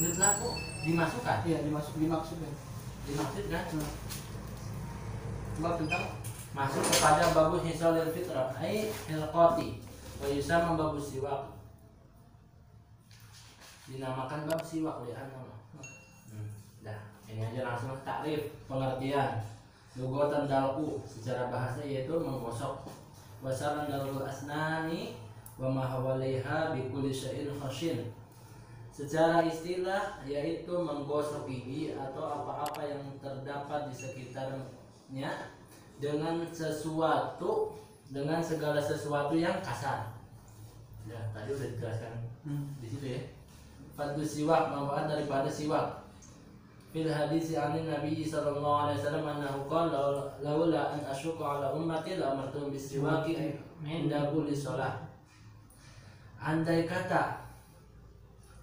Yutlaku dimasukkan. Iya, dimaksudkan. Dimaksudkan. Bab tentang Masuk kepada babu hisalil fitrah ai hilqati wa yusamma babu siwak. Dinamakan bab siwak oleh nama. Dah, ini aja langsung takrif pengertian. Lugatan dalku secara bahasa yaitu menggosok. Wasaran dalul asnani wa ma hawalaiha bi kulli syai'in khashin. Secara istilah yaitu menggosok gigi atau apa-apa yang terdapat di sekitarnya dengan segala sesuatu yang kasar. Ya, tadi udah dijelaskan di situ ya. Fadlu siwak, manfaat daripada siwak. Fil hadis anin Nabi sallallahu alaihi wasallam annahu qala laula an asyqa ala ummati la amartu bisiwaki inda kulli shalah. Andai kata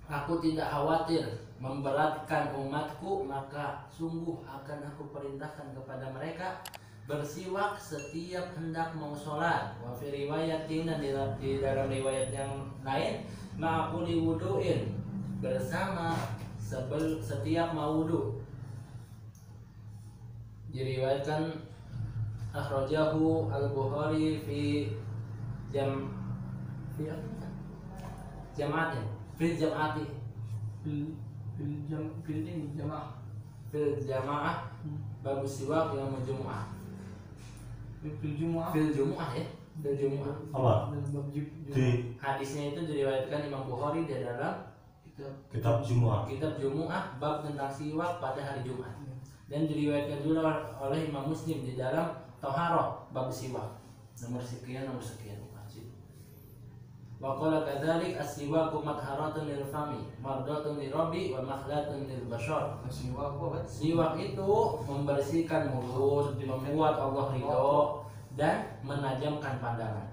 aku tidak khawatir memberatkan umatku, maka sungguh akan aku perintahkan kepada mereka bersiwak setiap hendak mau sholat. Wa fi riwayatin, di dalam riwayat yang lain, ma'akuli wudu'in, bersama setiap mau wudu. Diriwayatkan akhrajahu al-Bukhari fi jam'atin fil jamaah bagus siwak yang Jumu'ah. Fil Jumu'ah ya. Fil Jumu'ah. Apa? Di Hadisnya itu diriwayatkan Imam Bukhari di dalam kitab Jumu'ah. Kitab Jumu'ah bab tentang siwak pada hari Jumat. Dan diriwayatkan juga oleh Imam Muslim di dalam Thaharah bab siwak. Nomor sekian. Wa qala kadzalik as-siwaku matharatun lil fami, mardatun lirabbi wa makhlatun lil bashar. Siwak itu membersihkan mulut, membuat Allah ridho dan menajamkan pandangan.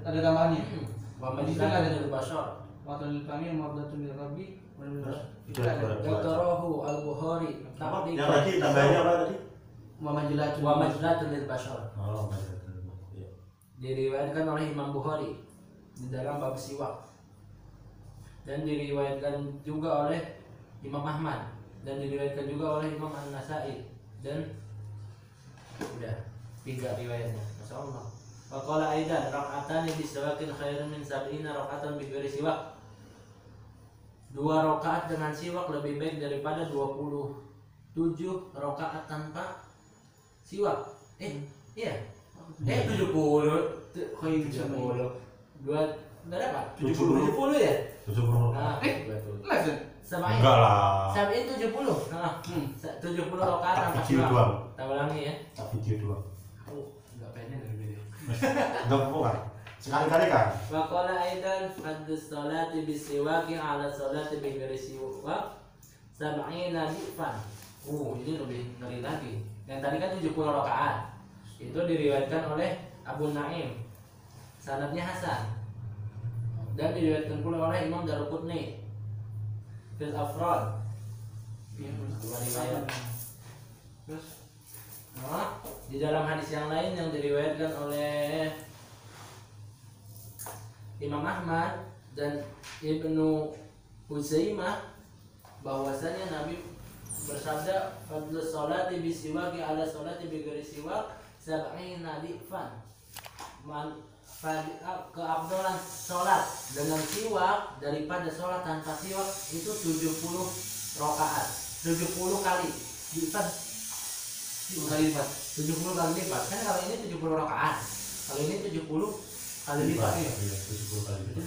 Ada tambahannya. Wa majlatun lil bashar. Wa lil fami mardatun lil rabbi wa lil bashar. Dzakarahu al-Bukhari. Yang tadi tambahnya apa tadi? Wa majlatun lil bashar. Oh, majlatun. Iya. Diriwayatkan oleh Imam Bukhari di dalam bab siwak, dan diriwayatkan juga oleh Imam Ahmad, dan diriwayatkan juga oleh Imam An-Nasai, dan udah 3 riwayatnya. Masyaallah. Wa qala aidan raka'atani bisiwakin khairun min 70 raka'atan bi ghairi siwak. 2 rakaat dengan siwak lebih baik daripada 27 rakaat tanpa siwak. Iya. 70. Khairun 70. Berapa? 70 ya? 70. Nah, betul. Samain. Enggak lah. Samain 70. Nah, 70 rakaat tanpa video siwak. doang. Kita ulangi ya. Tak video doang. Enggak pendek dari video. Enggak bukan. Sekali-kali kan. Wa qala aidan fadus salati bisiwaki ala salati bi ghairi siwak 70 difan. Ini lebih ngeri lagi. Yang tadi kan 70 rakaat. Itu diriwayatkan oleh Abu Naim. Sanadnya hasan. Dan diriwayatkan pula oleh Imam Daruqutni fil Afrad. Dua riwayat. Terus di dalam hadis yang lain yang diriwayatkan oleh Imam Ahmad dan Ibnu Huzaimah bahwasanya Nabi bersabda fadlu sholati bisiwaki ala sholati bi ghairi siwak 70 difan. Keabdalan sholat dengan siwak daripada sholat tanpa siwak itu 70 rakaat, 70 kali lipat. 70 kali lipat. Kan kalau ini 70 rakaat, kalau ini 70 kali lipat ya. 70 kali. Itu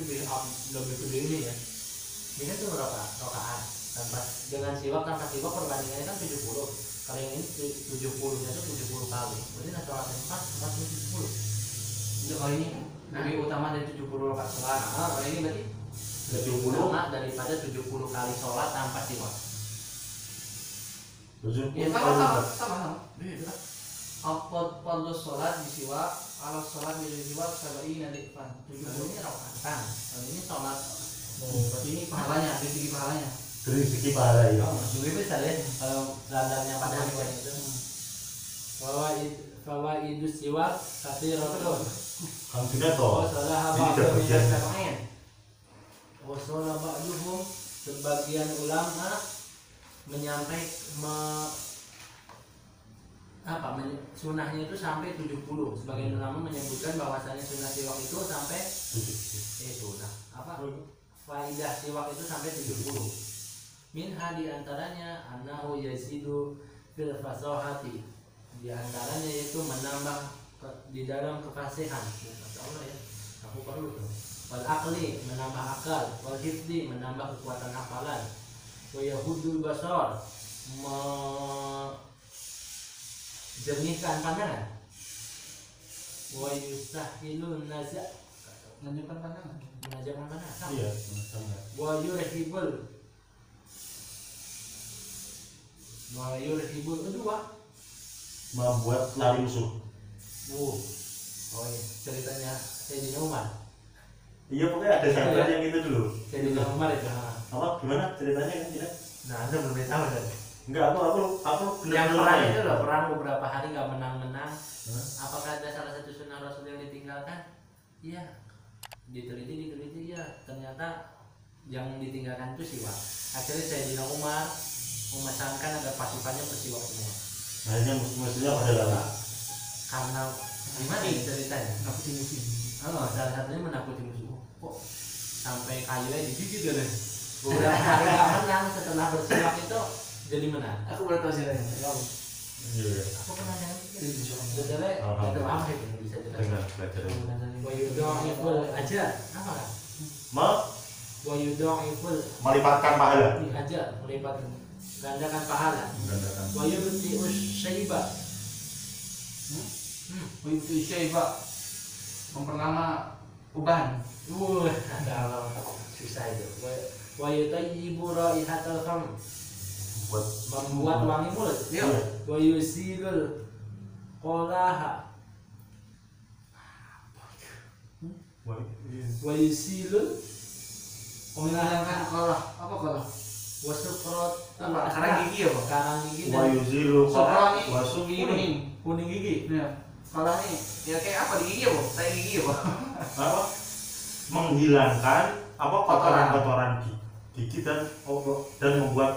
lebih gede ini ya. Ini kan tuh rakaat tanpa dengan siwak tanpa siwak perbandingannya kan 70. Kalau yang ini 70-nya itu 70 kali. Berarti nah sholat 4 70. Kalau ini lebih utama dari 70 rakaat sholat. Kalau ini berarti lebih utama daripada 70 kali sholat tanpa siwak. Sama. Beda. Fadlu sholat bisiwak ala sholat bisiwak 70 difan. 70 ini rakaat. Kalau ini sholat. Berarti ini pahalanya, dari segi pahalanya. Dari segi pahala ya. Juga bisa ya kalau landarnya pada riwayat itu. Bahwa itu siwak kasih rotol. Kan sudah toh. Salah Ini udah bagian. Wasolah ba'duhum sebagian ulama sunahnya itu sampai 70. Sebagian ulama menyebutkan bahwasanya sunnah siwak itu sampai faidah siwak itu sampai 70. Minha di antaranya annahu yazidu fil fasahati. Di antaranya yaitu menambah di dalam kefasihan. Masyaallah ya. Aku perlu tuh. Wal aqli menambah akal, wal hifdi menambah kekuatan hafalan. Wa yahudul basar jernihkan pandangan. Wa yustahilun nazak menunjukkan pandangan. menajamkan pandangan. Iya, sama. Wa yurhibul kedua Membuat lari musuh. oh iya, ceritanya Sayyidina Umar. Iya, pokoknya ada satu yang itu dulu. Sayyidina Umar itu. Apa gimana ceritanya kan tidak? Nah, Anda belum tahu kan? Enggak, aku Yang benar-benar perang tanya. itu loh, perang beberapa hari nggak menang-menang. Apakah ada salah satu sunnah Rasul yang ditinggalkan? Iya. Diteliti ya, ternyata yang ditinggalkan itu siwak. Akhirnya Sayyidina Umar memesankan agar pasukannya bersiwak semua. Hanya maksudnya pada lari. Karena gimana ini ceritanya? Nakutin musuh. Salah satunya menakuti musuh. Kok sampai kayunya digigit ya deh. Beberapa hari nggak menang, setelah bersiwak itu jadi menang. Aku boleh tahu ceritanya. Iya. Aku pernah dengar sebenarnya itu apa itu bisa Dengar jelaskan? belajar. Wayudha'iful aja apa kan? Ma Wayudha'iful melipatkan pahala. aja melipat gandakan pahala. Menggandakan. Wayudhi'us syaiba. Itu Syaiba memperlama ubahan. Kalau susah itu. Wayutayyibu raihatal fam. Membuat wangi mulut. Iya. Wayusilul qolaha. Wayusilul Menghilangkan kolah. Apa kolah? wasukrot Apa? Karang gigi apa? karang gigi dan Wayuzilu Kolah ini wasuk kuning. kuning gigi. Iya. Kolah ini ya kayak apa di gigi apa? Tai gigi apa? apa? Menghilangkan apa kotoran-kotoran gigi dan membuat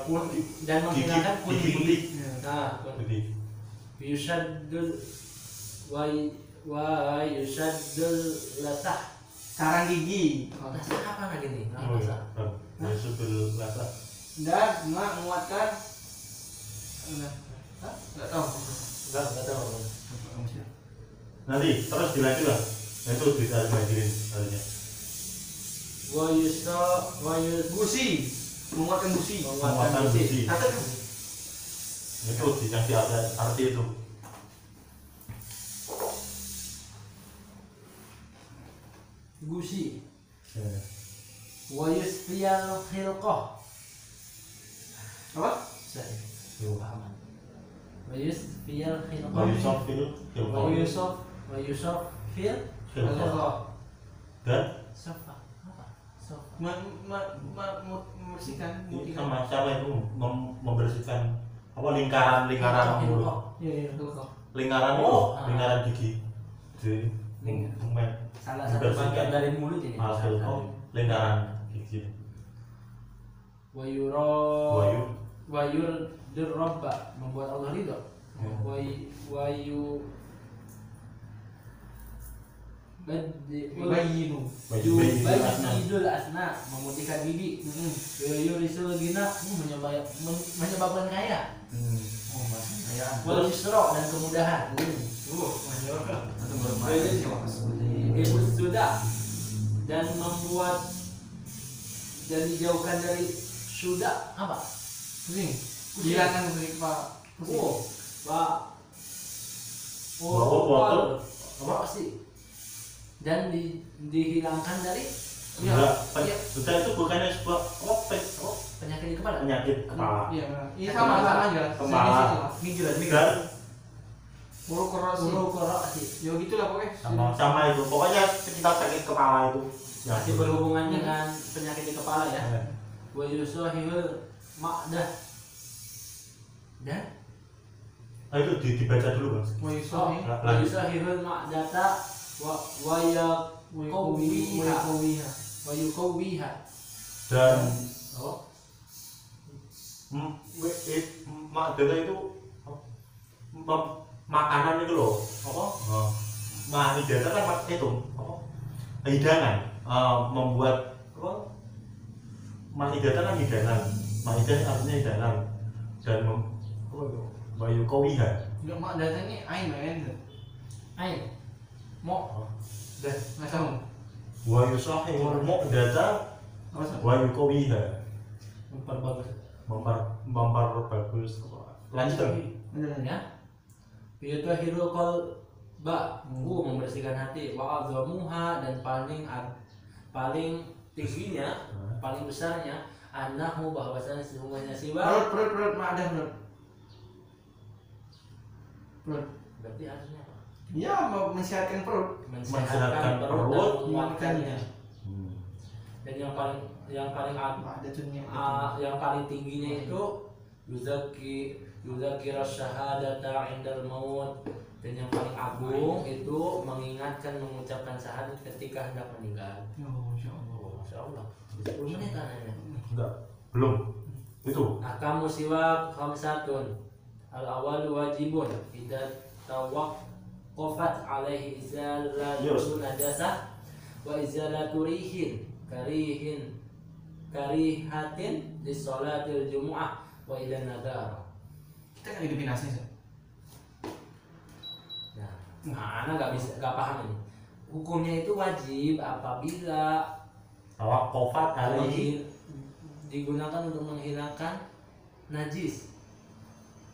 Dan menghilangkan gigi kuning putih. gigi. Nah, Putih. yusaddul yusaddul latah. Karang gigi. Latah apa lagi nih? Oh iya. Yusufil lasa. Dan menguatkan. Enggak tahu. Enggak tahu. Nanti terus dilanjut lah. Itu bisa dimajuin harinya. Gusi. Menguatkan gusi. Penguatan gusi. Kata kan? Itu dikasih arti itu. Gusi. Ya. Wa yusfiyal khilqah. Apa? Pahaman. Wa yusfiyal khilqah. Wayusofil Wa yusofil khilqah. Dan sofa. Apa? Sofa. Membersihkan. sama siapa itu membersihkan apa lingkaran mulut. Iya, khilqah. Lingkaran Oh, itu, lingkaran gigi. Di Salah satu bagian dari mulut ini. hasil lingkaran gigi. Wayur dirrabba membuat Allah ridho. Wayu Bayyinu. Yubayyidul asna memutihkan gigi. Yurisul gina menyebabkan kaya. Oh, masih kayaan. Wal yusra dan kemudahan. Ibu sudah dan membuat dan dijauhkan dari sudah apa? Pusing. Hilangkan dari Pak. Apa sih? Dan dihilangkan dari Sudah itu bukannya sebuah penyakit di kepala. penyakit kepala. Iya, ini sama aja. Kepala. Dan Urokorosi. Ya gitulah pokoknya. sama itu. Pokoknya sekitar sakit kepala itu. Masih berhubungan dengan penyakit di kepala ya. Ya. Wa yusahihul ma'dah. Dan Itu dibaca dulu, Bang. wa yusahihul ma'data wa yaqawwiha. Wa yuqawwiha. Dan Ma'idata itu makanan itu loh. Apa? Ma'idata kan itu apa? Hidangan. Membuat apa? Ma'idata kan hidangan. Ma'idah artinya hidangan dan bayu kawiha. Enggak, mak datang ini ain Ain. Mo. dah macam Wa yusahihul mu'data wa yuqawiha. Memperbagus. Lanjut lagi. Ya. Yutahhirul qalba, membersihkan hati, wa azamuha, dan paling tingginya, paling besarnya annahu, bahwasanya sesungguhnya siwak. perut mak ada perut Berarti artinya apa? ya mau mensehatkan perut, Mensehatkan perut dan menguatkannya. Dan yang paling ada tunya yang paling tingginya itu yuzaki rasyahadata indal maut, dan yang paling agung itu mengucapkan syahadat ketika hendak meninggal. Masya Allah. Masya Allah. 10 menit anaknya. Enggak, belum. Itu. Akamu siwak khamsatun. Al awalu wajibun idza tawaqqafat alaihi izalatu najasah wa izalatu karihatin di sholatil jumu'ah wa ila nadar. Kita kan hidupin nasi sih. Nah, anak nggak paham ini. Hukumnya itu wajib apabila Tawaqqafat alaihi digunakan untuk menghilangkan najis.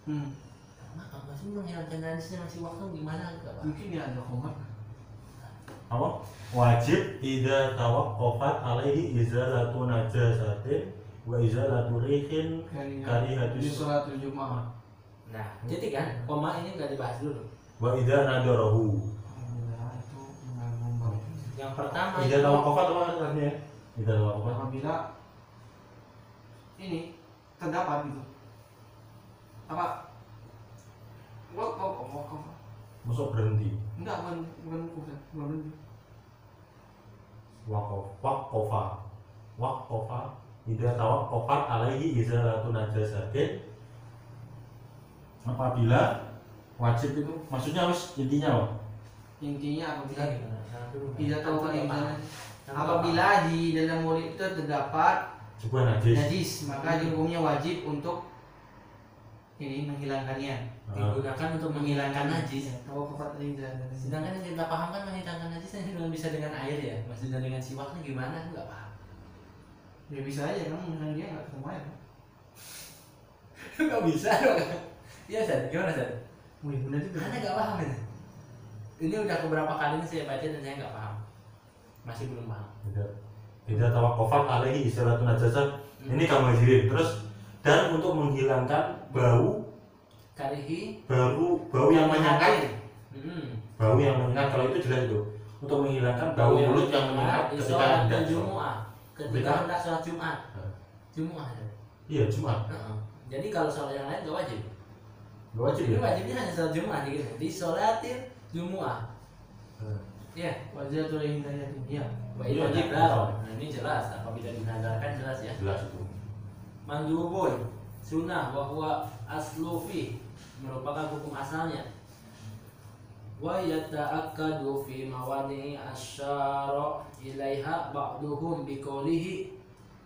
Maka masih menghilangkan najis dengan si waktu gimana enggak, Pak? Mungkin dia ada komat. apa? Wajib idza tawaqqafat alaihi izalatu najasatin wa izalatu rihin di karihatus sholatul Jumat. Nah, jadi kan koma ini nggak dibahas dulu. wa idza nadarahu. Itu mengganggu. Yang pertama Idza tawaqqafat apa artinya? Idza tawaqqafat Apabila ini terdapat gitu apa wakaf masuk berhenti. enggak bukan berhenti Waqafa idza tawaqqafat alaihi izalatu najasatin, apabila wajib itu maksudnya harus intinya apa? intinya apabila tidak tahu apabila di dalam mulut itu terdapat Sebuah najis. najis maka hukumnya wajib untuk ini menghilangkannya, digunakan untuk menghilangkan najis. Tawaqqafat alaihi. Sedangkan yang kita paham kan menghilangkan najis hanya bisa dengan air ya. Maksudnya dengan siwaknya gimana? Aku nggak paham. Ya bisa aja kan menghilangkan dia nggak ketemu air. Nggak bisa dong. Iya San, gimana San? Wih benar juga. Karena nggak paham ini. Ini udah beberapa kali ini saya baca dan saya nggak paham. Masih belum paham. Idza tawaqqafat alaihi izalatu najasat. Ini kamu hadirin. Terus dan untuk menghilangkan bau yang menyengat. Bau yang menyengat, kalau itu jelas itu. Untuk menghilangkan bau mulut yang menyengat ketika hendak Jumat. Ketika hendak sholat Jumat. Jumat. Iya, Jumat. Jadi kalau sholat yang lain nggak wajib. Nggak wajib Jadi ya? wajibnya hanya sholat Jumat gitu. Di sholatin Jumat. Iya. Wajib tuh intinya ya. Wajib lah. Nah, ini jelas. Apabila dinadarkan jelas ya. Jelas itu. Mandubun sunnah bahwa aslufi merupakan hukum asalnya. Wa yata'akkadu fi mawadi'i asyara ilaiha ba'duhum biqaulihi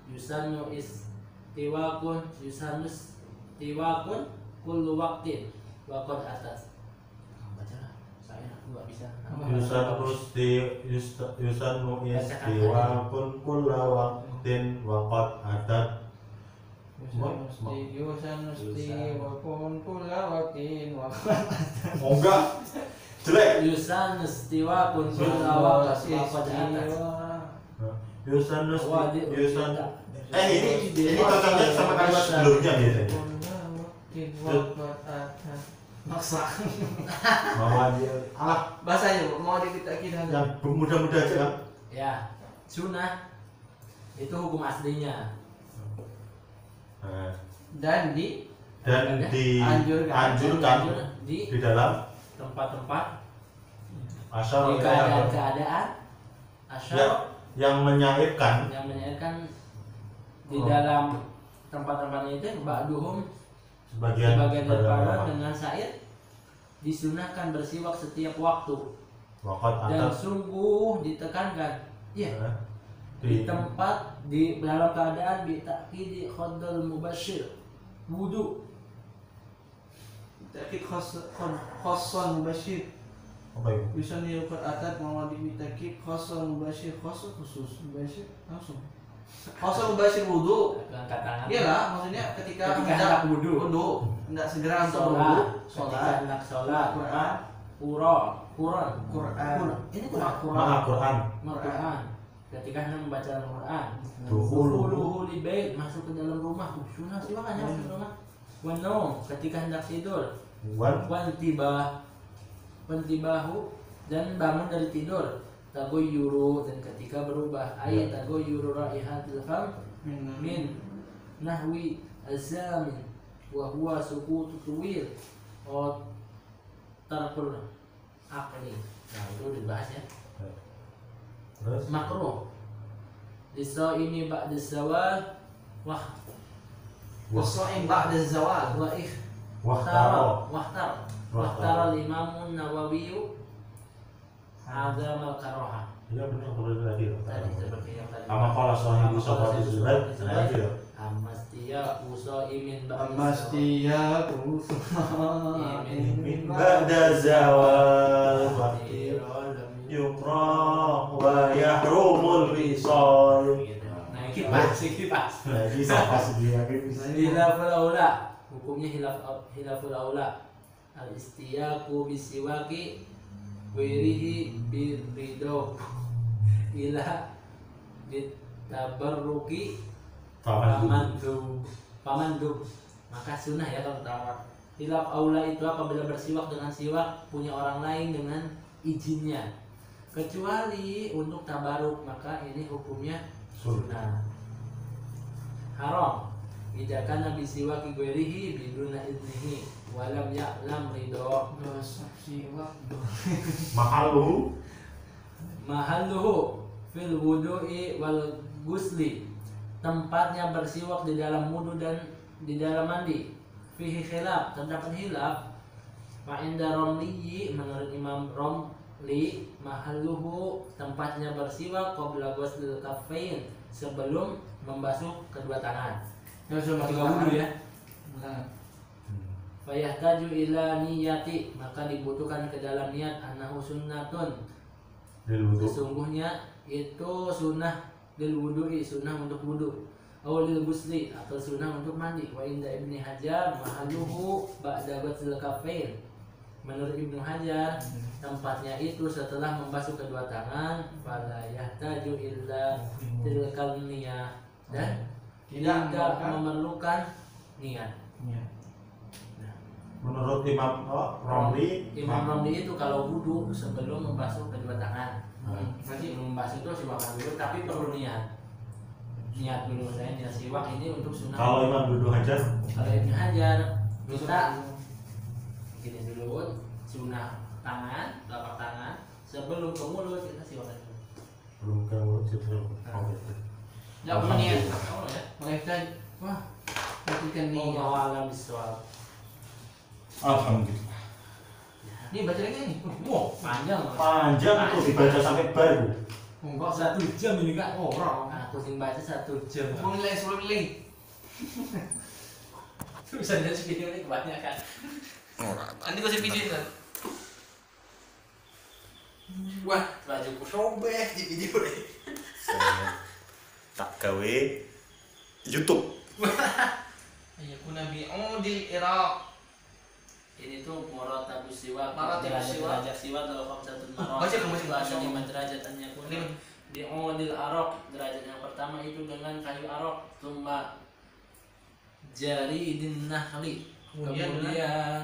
yusannu istiwakun kullu waqtin wa qad atas. Bacalah. Saya enggak bisa. Yusannu istiwakun kullu waqtin wa qad atat. Yusanusti wakun kula wakin Oh enggak. Jelek. Yusanusti wa kun kulla waqtin wa qad atas. Ini cocoknya sama kalimat sebelumnya biasanya. maksa Bahwa dia bahasanya Bu, mau dikitakin yang mudah-mudah aja kan. Ya, sunnah itu hukum aslinya. dan dianjurkan di dalam tempat-tempat asal di keadaan asal yang menyairkan di dalam tempat-tempatnya itu ba'duhum Sebagian sebagian daripada ulama. dengan syair disunahkan bersiwak setiap waktu Waqat dan atas sungguh ditekankan ya di tempat di dalam keadaan bitakidi khaddal mubashir wudu Takid khassan mubashir. apa itu? Yusanni qad atat mawadi bitakid khassan mubashir, khassan khusus mubashir langsung. Khassan mubashir wudu. angkat tangan Iyalah, maksudnya ketika hendak wudu hendak segera untuk sholat wudu, ketika sholat, hendak sholat Quran, Quran ini Quran Maha Quran. Quran ketika hendak membaca Al-Quran Dukhulu. li bait masuk ke dalam rumah sunnah sih makanya masuk ke rumah wanom ketika hendak tidur Wan wantibahu dan bangun dari tidur tagoyuru dan ketika berubah ayat tagoyuru raihatil fam min nahwi azamin wa huwa sukutu tuwil o tarkul akli. Nah itu dibahas ya. Terus Makruh diso ini ba'da zawal wah wasa'im ba'da zawal. wa ikh wahtaro. Wahtar al-Imam Nawawi Azam al-Karoha. Iya benar seperti tadi. Tadi seperti yang tadi. Sama kalau sahibu sahabat Zubair tadi ya. Amastia usaimin Amastia Imin Ba'da zawal yuqra wa yahrumul wisal. Nah kipas. Lagi siapa sih dia Hilaful aula. Hukumnya hilaful aula. Al-istiyaku bisiwaki wirihi birrido ila ditabarruki pamandub. Maka sunnah ya kalau tawar. Hilaf aula itu apabila bersiwak dengan siwak punya orang lain dengan izinnya. Kecuali untuk tabaruk maka ini hukumnya sunnah. Haram. Jika kana bisiwaki guerihi biduna idnihi walam ya'lam ridho mahalluhu fil wudu'i wal gusli. Tempatnya bersiwak di dalam wudu dan di dalam mandi. Fihi khilaf, terdapat khilaf. Fa inda Romli menurut Imam Romli mahalluhu tempatnya bersiwak qabla ghuslil kaffain sebelum membasuh kedua tangan. Ketika wudu ya. Fayahtaju ila niyati maka dibutuhkan ke dalam niat annahu sunnatun. Sesungguhnya itu sunnah lil wudu'i sunnah untuk wudu. Aw lil ghusli atau sunnah untuk mandi. Wa inda Ibnu Hajar mahalluhu ba'da ghusl kaffain. Menurut Ibnu Hajar tempatnya itu setelah membasuh kedua tangan fala yahtaju illa tilkal niyah dan tidak memerlukan niat. Menurut Imam Romli, Imam Romli itu kalau wudu sebelum membasuh kedua tangan. Berarti membasuh itu siwak dulu tapi perlu niat. Niat dulu saya niat siwak ini untuk sunnah. kalau Imam Ibnu Hajar, Kalau Ibnu Hajar kita gini dulu sunnah tangan, telapak tangan sebelum ke mulut kita siwak dulu. belum ke mulut sebelum. Ya perlu niat. Ya. Mereka wah lakukan niat. Allah alam bisawab. Alhamdulillah. Ini baca lagi nih. Wow, panjang. Panjang tuh dibaca sampai baru. Enggak 1 jam ini Kak. Oh, orang. Aku sing baca 1 jam. Mau nilai 10 nilai. Bisa lihat video ini kebanyakan. Nanti gue sih video kan. Wah, bajuku sobek di video ini. Tak gawe YouTube. Ayo ku nabi di Irak. Ini tuh muratabus siwak, Muratabus siwak. derajat siwak kalau kamu satu marot. Baca dong, baca. Ada 5 derajat hanya kuning. Di odil arok derajat yang pertama itu dengan kayu arok, tumba jari idin nahli. Kemudian Kemudian